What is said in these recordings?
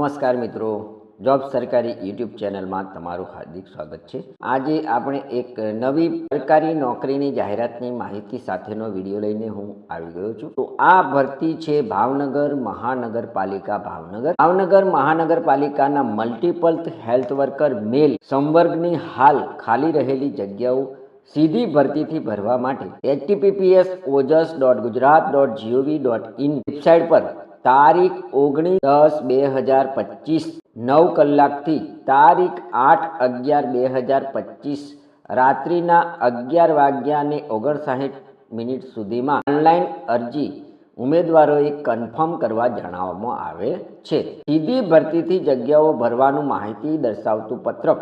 નમસ્કાર મિત્રો, જોબ સરકારી યુટ્યુબ ચેનલમાં તમારું હાર્દિક સ્વાગત છે। આજે આપણે એક નવી સરકારી નોકરીની જાહેરાતની માહિતી સાથેનો વિડીયો લઈને હું આવી ગયો છું। તો આ ભરતી છે ભાવનગર મહાનગરપાલિકા ભાવનગર મહાનગરપાલિકાના મલ્ટીપલ હેલ્થ વર્કર મેલ સંવર્ગની હાલ ખાલી રહેલી જગ્યાઓ સીધી ભરતીથી ભરવા માટે https://ojs.gujarat.gov.in વેબસાઇટ પર તારીખ 19/10/2025 9 કલાકથી તારીખ 8/11/2025 રાત્રિના 11:59 સુધીમાં ઓનલાઈન અરજી ઉમેદવારોએ કન્ફર્મ કરવા જણાવવામાં આવે છે। સીધી ભરતીથી જગ્યાઓ ભરવાનું માહિતી દર્શાવતું પત્રક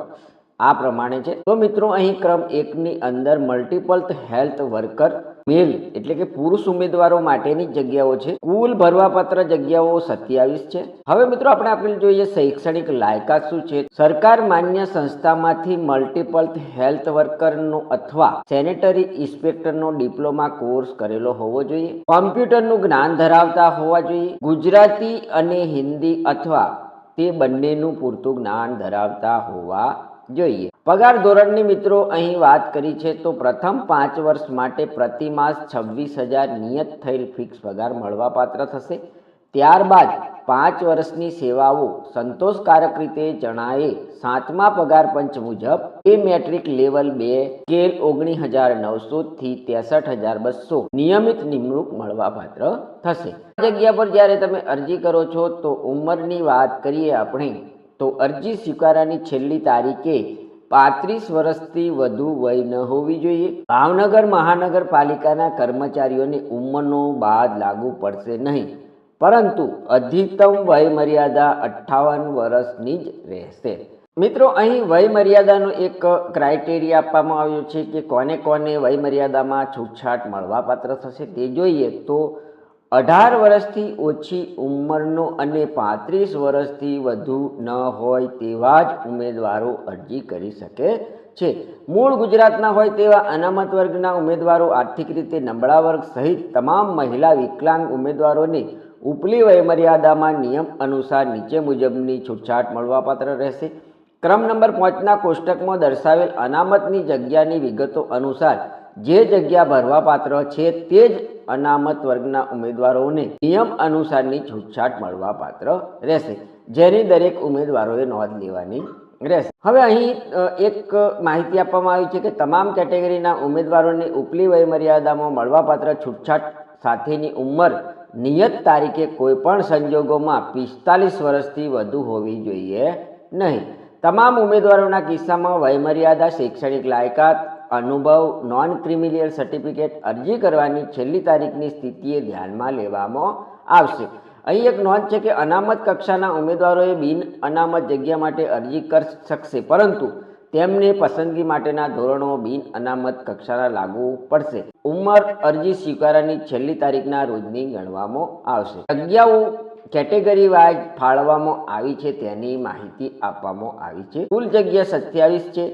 આ પ્રમાણે છે। તો મિત્રો, અહીં ક્રમ 1 ની અંદર મલ્ટીપલ હેલ્થ વર્કર મેલ એટલે કે પુરુષ ઉમેદવારો માટેની જગ્યાઓ છે। કુલ ભરવાપાત્ર જગ્યાઓ 27 છે। હવે મિત્રો, આપણે આપેલ જોઈએ શૈક્ષણિક લાયકાત શું છે। સરકાર માન્ય સંસ્થામાંથી મલ્ટીપલ હેલ્થ વર્કરનો અથવા સેનેટરી ઇન્સ્પેક્ટરનો ડિપ્લોમા કોર્સ કરેલો હોવો જોઈએ। કોમ્પ્યુટરનું જ્ઞાન ધરાવતા હોવા જોઈએ। ગુજરાતી અને હિન્દી અથવા તે બંનેનું પૂરતું જ્ઞાન ધરાવતા હોવા જોઈએ। પગાર ધોરણની મિત્રો અહીં વાત કરી છે તો પ્રથમ 5 વર્ષ માટે પ્રતિ માસ 26,000 નિયત થયેલ ફિક્સ પગાર મળવાપાત્ર થશે। ત્યારબાદ 5 વર્ષની સેવાઓ સંતોષકારક રીતે જણાયે 7મા પગાર પંચ મુજબ એ મેટ્રિક લેવલ 2 સ્કેલ 19,900 થી 63,200 નિયમિત નિમણૂક મળવાપાત્ર થશે। જગ્યા પર જ્યારે તમે અરજી કરો છો તો ઉંમરની વાત કરીએ આપણે તો અરજી સ્વીકારવાની છેલ્લી તારીખે 35 વર્ષથી વધુ વય ન હોવી જોઈએ। ભાવનગર મહાનગરપાલિકાના કર્મચારીઓની ઉંમરનો બાદ લાગુ પડશે નહીં, પરંતુ અધિકતમ વય મર્યાદા 58 વર્ષની જ રહેશે। મિત્રો, અહીં વય મર્યાદાનો એક ક્રાઇટેરિયા આપવામાં આવ્યો છે કે કોને કોને વય મર્યાદામાં છૂટછાટ મળવાપાત્ર થશે તે જોઈએ તો 18 વર્ષથી ઓછી ઉંમરનો અને 35 વર્ષથી વધુ ન હોય તેવા જ ઉમેદવારો અરજી કરી શકે છે। મૂળ ગુજરાતના હોય તેવા અનામત વર્ગના ઉમેદવારો, આર્થિક રીતે નબળા વર્ગ સહિત તમામ મહિલા વિકલાંગ ઉમેદવારોને ઉપલી વયમર્યાદામાં નિયમ અનુસાર નીચે મુજબની છૂટછાટ મળવાપાત્ર રહેશે। ક્રમ નંબર 5ના કોષ્ટકમાં દર્શાવેલ અનામતની જગ્યાની વિગતો અનુસાર જે જગ્યા ભરવાપાત્ર છે તે જ અનામત વર્ગના ઉમેદવારોને નિયમ અનુસારની છૂટછાટ મળવાપાત્ર રહેશે, જેની દરેક ઉમેદવારોએ નોંધ લેવાની રહેશે। હવે અહીં એક માહિતી આપવામાં આવી છે કે તમામ કેટેગરીના ઉમેદવારોને ઉપલી વયમર્યાદામાં મળવાપાત્ર છૂટછાટ સાથેની ઉંમર નિયત તારીખે કોઈપણ સંજોગોમાં 45 વર્ષથી વધુ હોવી જોઈએ નહીં। તમામ ઉમેદવારોના કિસ્સામાં વયમર્યાદા, શૈક્ષણિક લાયકાત, અનુભવ, નોન ક્રિમિનલ સર્ટિફિકેટ અરજી કરવાની છેલ્લી તારીખની સ્થિતિએ ધ્યાનમાં લેવામાં આવશે। અહીં એક નોંધ છે કે અનામત કક્ષાના ઉમેદવારોએ બિન અનામત જગ્યા માટે અરજી કરી શકશે, પરંતુ તેમને પસંદગી માટેના ધોરણો બિન અનામત કક્ષાના લાગુ પડશે। ઉંમર અરજી સ્વીકારવાની છેલ્લી તારીખના રોજની ગણવામાં આવશે। જગ્યાઓ કેટેગરી વાઇઝ ફાળવવામાં આવી છે તેની માહિતી આપવામાં આવી છે। કુલ જગ્યા 27 છે।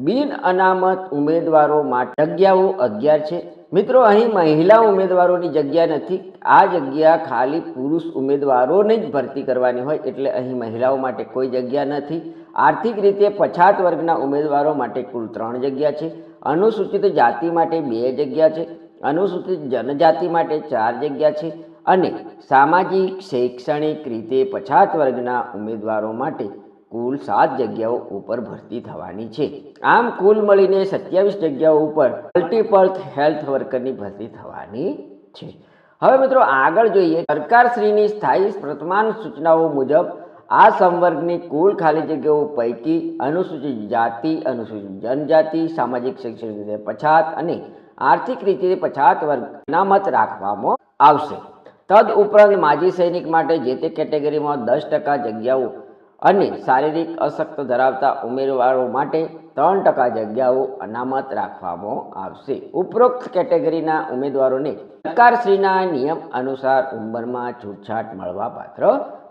બિન અનામત ઉમેદવારો માટે જગ્યાઓ 11 છે। મિત્રો, અહીં મહિલા ઉમેદવારોની જગ્યા નથી। આ જગ્યા ખાલી પુરુષ ઉમેદવારોને જ ભરતી કરવાની હોય એટલે અહીં મહિલાઓ માટે કોઈ જગ્યા નથી। આર્થિક રીતે પછાત વર્ગના ઉમેદવારો માટે કુલ 3 જગ્યા છે। અનુસૂચિત જાતિ માટે 2 જગ્યા છે। અનુસૂચિત જનજાતિ માટે 4 જગ્યા છે અને સામાજિક શૈક્ષણિક રીતે પછાત વર્ગના ઉમેદવારો માટે કુલ 7 જગ્યાઓ ઉપર ભરતી થવાની છે। આમ કુલ મળીને 27 જગ્યાઓ ઉપર મલ્ટીપલ હેલ્થ વર્કરની ભરતી થવાની છે। હવે મિત્રો, આગળ જોઈએ સરકારશ્રીની સ્થાયી વર્તમાન સૂચનાઓ મુજબ આ સંવર્ગની કુલ ખાલી જગ્યાઓ પૈકી અનુસૂચિત જાતિ, અનુસૂચિત જનજાતિ, સામાજિક શૈક્ષણિક રીતે પછાત અને આર્થિક રીતે પછાત વર્ગ અનામત રાખવામાં આવશે। તદ ઉપરાંત માજી સૈનિક માટે જે તે કેટેગરીમાં 10% જગ્યાઓ અને શારીરિક અશક્ત ધરાવતા ઉમેદવારો માટે 3% જગ્યાઓ અનામત રાખવામાં આવશે। ઉપરોક્ત કેટેગરીના ઉમેદવારોને સરકારશ્રીના નિયમ અનુસાર ઉંમરમાં છૂટછાટ મળવાપાત્ર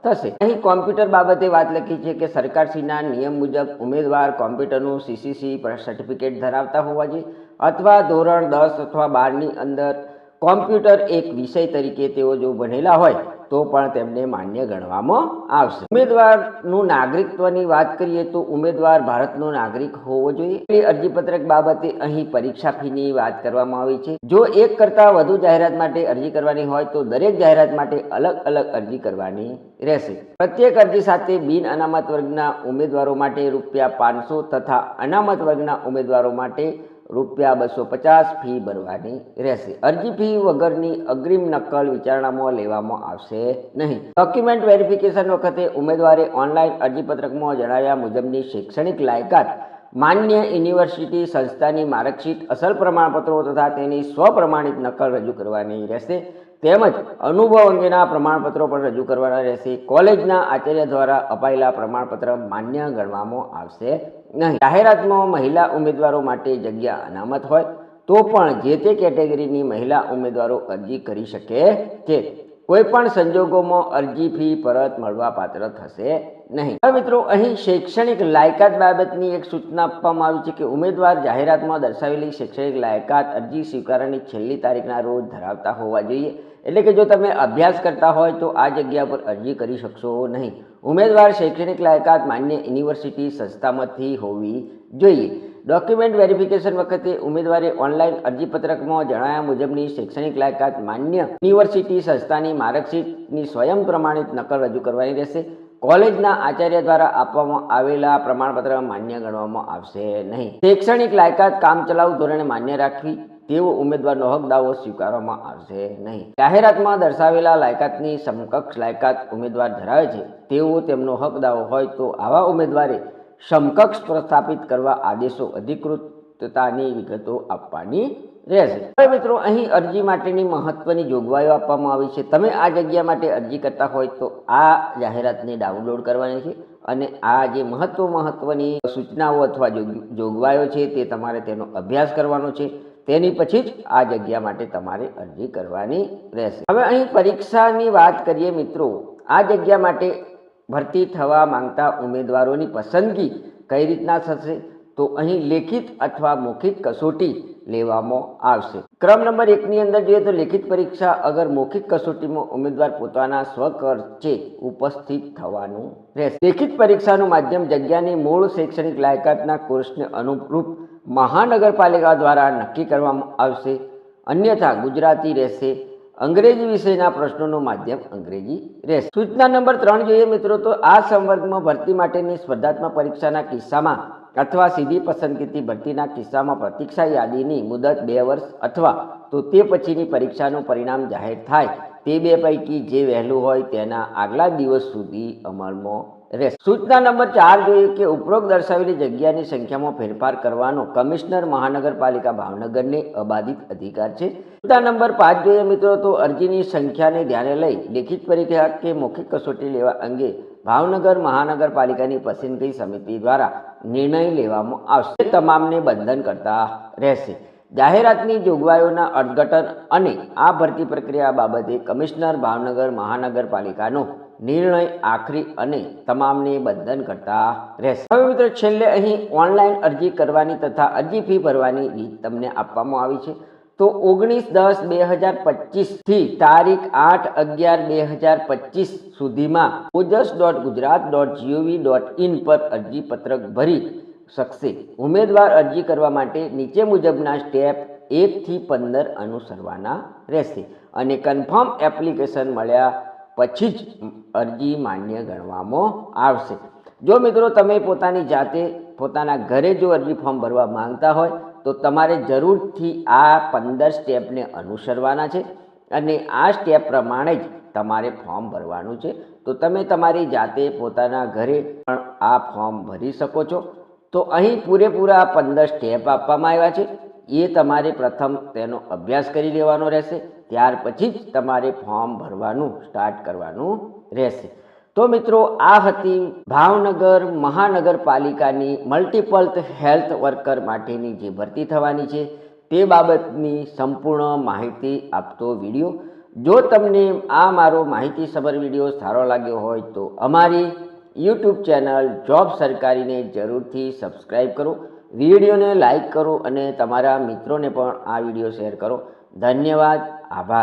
થશે। અહીં કોમ્પ્યુટર બાબતે વાત લખી છે કે સરકારશ્રીના નિયમ મુજબ ઉમેદવાર કોમ્પ્યુટરનું CCC સર્ટિફિકેટ ધરાવતા હોવા જોઈએ અથવા ધોરણ 10 અથવા 12ની અંદર કોમ્પ્યુટર એક વિષય તરીકે તેઓ જો ભણેલા હોય તો પણ તેમને માન્ય ગણવામાં આવશે. ઉમેદવારનું નાગરિકત્વની વાત કરીએ તો ઉમેદવાર ભારતનો નાગરિક હોવો જોઈએ. અરજીપત્રક બાબતે અહીં પરીક્ષા ફીની વાત કરવામાં આવી છે. જો એક કરતાં વધુ જાહેરાત માટે અરજી કરવાની હોય તો દરેક જાહેરાત માટે અલગ અલગ અરજી કરવાની રહેશે. પ્રત્યેક અરજી સાથે બિન અનામત વર્ગના ઉમેદવારો માટે ₹500 તથા અનામત વર્ગના ઉમેદવારો માટે ₹250 ફી ભરવાની રહેશે. અરજી ફી વગરની અગ્રિમ નકલ વિચારણામાં લેવામાં આવશે નહીં. ડોક્યુમેન્ટ વેરિફિકેશન વખતે ઉમેદવારે ઓનલાઈન અરજીપત્રકમાં જણાવ્યા મુજબની શૈક્ષણિક લાયકાત, માન્ય યુનિવર્સિટી સંસ્થાની માર્કશીટ, અસલ પ્રમાણપત્રો તથા તેની સ્વપ્રમાણિત નકલ રજૂ કરવાની રહેશે. તેમજ અનુભવ અંગેના પ્રમાણપત્રો પણ રજૂ કરવાના રહેશે. કોલેજના આચાર્ય દ્વારા અપાયેલા પ્રમાણપત્ર માન્ય ગણવામાં આવશે નહીં. જાહેરાતમાં મહિલા ઉમેદવારો માટે જગ્યા અનામત હોય તો પણ જે તે કેટેગરીની મહિલા ઉમેદવારો અરજી કરી શકે છે. કોઈપણ સંજોગોમાં અરજી ફી પરત મળવા પાત્ર થશે નહીં. હવે મિત્રો, અહીં શૈક્ષણિક લાયકાત બાબતની એક સૂચના આપવામાં આવી છે કે ઉમેદવાર જાહેરાતમાં દર્શાવેલી શૈક્ષણિક લાયકાત અરજી સ્વીકારવાની છેલ્લી તારીખના રોજ ધરાવતા હોવા જોઈએ. એટલે કે જો તમે અભ્યાસ કરતા હોય તો આ જગ્યા પર અરજી કરી શકશો નહીં. ઉમેદવાર શૈક્ષણિક લાયકાત માન્ય યુનિવર્સિટી સંસ્થામાંથી હોવી જોઈએ. ડોક્યુમેન્ટ વેરિફિકેશન વખતે ઉમેદવારે ઓનલાઈન અરજીપત્રકમાં જણાવ્યા મુજબની શૈક્ષણિક લાયકાત, માન્ય યુનિવર્સિટી સંસ્થાની માર્કશીટની સ્વયં પ્રમાણિત નકલ રજૂ કરવાની રહેશે. કોલેજના આચાર્ય દ્વારા આપવામાં આવેલા પ્રમાણપત્ર માન્ય ગણવામાં આવશે નહીં. શૈક્ષણિક લાયકાત કામચલાઉ ધોરણે માન્ય રાખવી તેવો ઉમેદવારનો હક દાવો સ્વીકારવામાં આવશે નહીં. જાહેરાતમાં દર્શાવેલા લાયકાતની સમકક્ષ લાયકાત ઉમેદવાર ધરાવે છે તેવો તેમનો હક દાવો હોય તો આવા ઉમેદવારે સમકક્ષ પ્રસ્થાપિત કરવા આદેશો અધિકૃતતાની વિગતો આપવાની રહેશે. હવે મિત્રો, અહીં અરજી માટેની મહત્વની જોગવાઈઓ આપવામાં આવી છે. તમે આ જગ્યા માટે અરજી કરતા હોય તો આ જાહેરાતને ડાઉનલોડ કરવાની છે અને આ જે મહત્વની સૂચનાઓ અથવા જોગવાઈઓ છે તે તમારે તેનો અભ્યાસ કરવાનો છે. તેની પછી જ આ જગ્યા માટે તમારે અરજી કરવાની રહેશે. હવે અહીં પરીક્ષાની વાત કરીએ મિત્રો. આ જગ્યા માટે ભરતી થવા માંગતા ઉમેદવારોની પસંદગી કઈ રીતના થશે તો અહીં લેખિત અથવા મૌખિક કસોટી લેવામાં આવશે. ક્રમ નંબર 1ની અંદર જોઈએ તો લેખિત પરીક્ષા. અગર મૌખિક કસોટીમાં ઉમેદવાર પોતાના સ્વખર્ચે ઉપસ્થિત થવાનું રહેશે. લેખિત પરીક્ષાનું માધ્યમ જગ્યાની મૂળ શૈક્ષણિક લાયકાતના કોર્સને અનુરૂપ મહાનગરપાલિકા દ્વારા નક્કી કરવામાં આવશે. અન્યથા ગુજરાતી રહેશે. અંગ્રેજી વિષયના પ્રશ્નોનું માધ્યમ અંગ્રેજી રહેશે. સૂચના નંબર 3 જોઈએ મિત્રો તો આ સંવર્ગમાં ભરતી માટેની સ્પર્ધાત્મક પરીક્ષાના કિસ્સામાં અથવા સીધી પસંદગીથી ભરતીના કિસ્સામાં પ્રતીક્ષા યાદીની મુદત 2 વર્ષ અથવા તો તે પછીની પરીક્ષાનું પરિણામ જાહેર થાય તે 2 પૈકી જે વહેલું હોય તેના આગલા દિવસ સુધી અમલમાં રહેશે. સૂચના નંબર 4 જોઈએ કે ઉપરોક્ત દર્શાવેલી જગ્યાની સંખ્યામાં ફેરફાર કરવાનો કમિશનર મહાનગરપાલિકા ભાવનગરને અબાધિત અધિકાર છે. સૂચના નંબર 5 જોઈએ મિત્રો તો અરજીની સંખ્યાને ધ્યાને લઈ લેખિત પરીક્ષા કે મૌખિક કસોટી લેવા અંગે ભાવનગર મહાનગરપાલિકાની પસંદગી સમિતિ દ્વારા નિર્ણય લેવામાં આવશે. તમામને બંધન કરતા રહેશે. જાહેરાતની જોગવાઈઓના અર્થઘટન અને આ ભરતી પ્રક્રિયા બાબતે કમિશનર ભાવનગર મહાનગરપાલિકાનો નિર્ણય આખરી અને તમામને બંધન કરતા રહેશે. હવે મિત્રો, છેલ્લે અહીં ઓનલાઈન અરજી કરવાની તથા અરજી ફી ભરવાની રીત તમને આપવામાં આવી છે. તો 19/10/2025 થી તારીખ 8/11/2025 સુધીમાં ojas.gujarat.gov.in પર અરજીપત્રક ભરી શકશે. ઉમેદવાર અરજી કરવા માટે નીચે મુજબના સ્ટેપ 1 થી 15 અનુસરવાના રહેશે અને કન્ફર્મ એપ્લિકેશન મળ્યા પછી જ અરજી માન્ય ગણવામાં આવશે. જો મિત્રો તમે પોતાની જાતે પોતાના ઘરે જો અરજી ફોર્મ ભરવા માંગતા હોય તો તમારે જરૂરથી આ 15 સ્ટેપને અનુસરવાના છે અને આ સ્ટેપ પ્રમાણે જ તમારે ફોર્મ ભરવાનું છે. તો તમે તમારી જાતે પોતાના ઘરે પણ આ ફોર્મ ભરી શકો છો. તો અહીં પૂરેપૂરા 15 સ્ટેપ આપવામાં આવ્યા છે. એ તમારે પ્રથમ તેનો અભ્યાસ કરી લેવાનો રહેશે. ત્યાર પછી જ તમારે ફોર્મ ભરવાનું સ્ટાર્ટ કરવાનું રહેશે. તો મિત્રો, આ હતી ભાવનગર મહાનગરપાલિકાની મલ્ટિપલ હેલ્થ વર્કર માટેની જે ભરતી થવાની છે તે બાબતની સંપૂર્ણ માહિતી આપતો વિડીયો. જો તમને આ મારો માહિતીસભર વિડીયો સારો લાગ્યો હોય તો અમારી યુટ્યુબ ચેનલ જોબ સરકારીને જરૂરથી સબસ્ક્રાઈબ કરો, વિડીયોને લાઈક કરો અને તમારા મિત્રોને પણ આ વિડીયો શેર કરો. ધન્યવાદ. આભાર.